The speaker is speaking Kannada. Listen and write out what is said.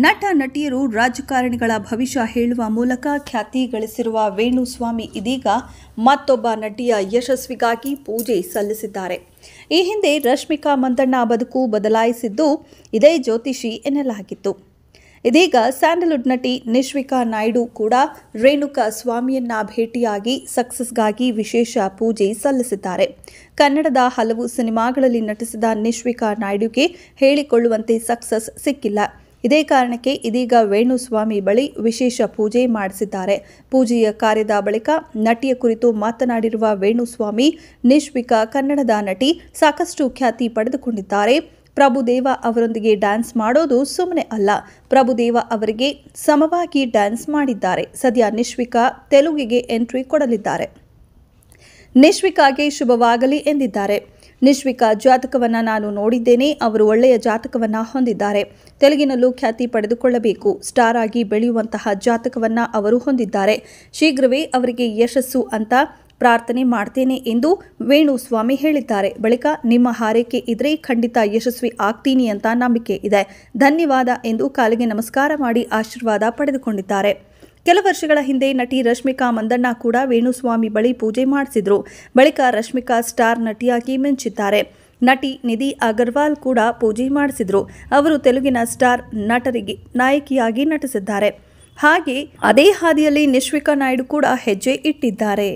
ನಟ ನಟಿಯರು ರಾಜಕಾರಣಿಗಳ ಭವಿಷ್ಯ ಹೇಳುವ ಮೂಲಕ ಖ್ಯಾತಿ ಗಳಿಸಿರುವ ವೇಣುಸ್ವಾಮಿ ಇದೀಗ ಮತ್ತೊಬ್ಬ ನಟಿಯ ಯಶಸ್ವಿಗಾಗಿ ಪೂಜೆ ಸಲ್ಲಿಸಿದ್ದಾರೆ. ಈ ಹಿಂದೆ ರಶ್ಮಿಕಾ ಮಂದಣ್ಣ ಬದುಕು ಬದಲಾಯಿಸಿದ್ದು ಇದೇ ಜ್ಯೋತಿಷಿ ಎನ್ನಲಾಗಿತ್ತು. ಇದೀಗ ಸ್ಯಾಂಡಲ್ವುಡ್ ನಟಿ ನಿಶ್ವಿಕಾ ನಾಯ್ಡು ಕೂಡ ರೇಣುಕಾ ಸ್ವಾಮಿಯನ್ನ ಭೇಟಿಯಾಗಿ ಸಕ್ಸಸ್ಗಾಗಿ ವಿಶೇಷ ಪೂಜೆ ಸಲ್ಲಿಸಿದ್ದಾರೆ. ಕನ್ನಡದ ಹಲವು ಸಿನಿಮಾಗಳಲ್ಲಿ ನಟಿಸಿದ ನಿಶ್ವಿಕಾ ನಾಯ್ಡುಗೆ ಹೇಳಿಕೊಳ್ಳುವಂತೆ ಸಕ್ಸಸ್ ಸಿಕ್ಕಿಲ್ಲ. ಇದೇ ಕಾರಣಕ್ಕೆ ಇದೀಗ ವೇಣುಸ್ವಾಮಿ ಬಳಿ ವಿಶೇಷ ಪೂಜೆ ಮಾಡಿಸಿದ್ದಾರೆ. ಪೂಜೆಯ ಕಾರ್ಯದ ಬಳಿಕ ನಟಿಯ ಕುರಿತು ಮಾತನಾಡಿರುವ ವೇಣುಸ್ವಾಮಿ, ನಿಶ್ವಿಕಾ ಕನ್ನಡದ ನಟಿ, ಸಾಕಷ್ಟು ಖ್ಯಾತಿ ಪಡೆದುಕೊಂಡಿದ್ದಾರೆ. ಪ್ರಭುದೇವ ಅವರೊಂದಿಗೆ ಡ್ಯಾನ್ಸ್ ಮಾಡೋದು ಸುಮ್ಮನೆ ಅಲ್ಲ, ಪ್ರಭುದೇವ ಅವರಿಗೆ ಸಮವಾಗಿ ಡ್ಯಾನ್ಸ್ ಮಾಡಿದ್ದಾರೆ. ಸದ್ಯ ನಿಶ್ವಿಕಾ ತೆಲುಗಿಗೆ ಎಂಟ್ರಿ ಕೊಡಲಿದ್ದಾರೆ. ನಿಶ್ವಿಕಾಗೆ ಶುಭವಾಗಲಿ ಎಂದಿದ್ದಾರೆ. ನಿಶ್ವಿಕಾ ಜಾತಕವನ್ನ ನಾನು ನೋಡಿದ್ದೇನೆ, ಅವರು ಒಳ್ಳೆಯ ಜಾತಕವನ್ನ ಹೊಂದಿದ್ದಾರೆ. ತೆಲುಗಿನಲ್ಲೂ ಖ್ಯಾತಿ ಪಡೆದುಕೊಳ್ಳಬೇಕು, ಸ್ಟಾರ್ ಆಗಿ ಬೆಳೆಯುವಂತಹ ಜಾತಕವನ್ನ ಅವರು ಹೊಂದಿದ್ದಾರೆ. ಶೀಘ್ರವೇ ಅವರಿಗೆ ಯಶಸ್ಸು ಅಂತ ಪ್ರಾರ್ಥನೆ ಮಾಡ್ತೇನೆ ಎಂದು ವೇಣುಸ್ವಾಮಿ ಹೇಳಿದ್ದಾರೆ. ಬಳಿಕ ನಿಮ್ಮ ಹಾರೈಕೆ ಇದ್ರೆ ಖಂಡಿತ ಯಶಸ್ವಿ ಆಗ್ತೀನಿ ಅಂತ ನಂಬಿಕೆ ಇದೆ, ಧನ್ಯವಾದ ಎಂದು ಕಾಲಿಗೆ ನಮಸ್ಕಾರ ಮಾಡಿ ಆಶೀರ್ವಾದ ಪಡೆದುಕೊಂಡಿದ್ದಾರೆ. ಕೆಲ ವರ್ಷಗಳ ಹಿಂದೆ ನಟಿ ರಶ್ಮಿಕಾ ಮಂದಣ್ಣ ಕೂಡ ವೇಣುಸ್ವಾಮಿ ಬಳಿ ಪೂಜೆ ಮಾಡಿಸಿದ್ರು. ಬಳಿಕ ರಶ್ಮಿಕಾ ಸ್ಟಾರ್ ನಟಿಯಾಗಿ ಮಿಂಚಿದ್ದಾರೆ. ನಟಿ ನಿಧಿ ಅಗರ್ವಾಲ್ ಕೂಡ ಪೂಜೆ ಮಾಡಿಸಿದ್ರು. ಅವರು ತೆಲುಗಿನ ಸ್ಟಾರ್ ನಟರಿಗೆ ನಾಯಕಿಯಾಗಿ ನಟಿಸಿದ್ದಾರೆ. ಹಾಗೆ ಅದೇ ಹಾದಿಯಲ್ಲಿ ನಿಶ್ವಿಕಾ ನಾಯ್ಡು ಕೂಡ ಹೆಜ್ಜೆ ಇಟ್ಟಿದ್ದಾರೆ.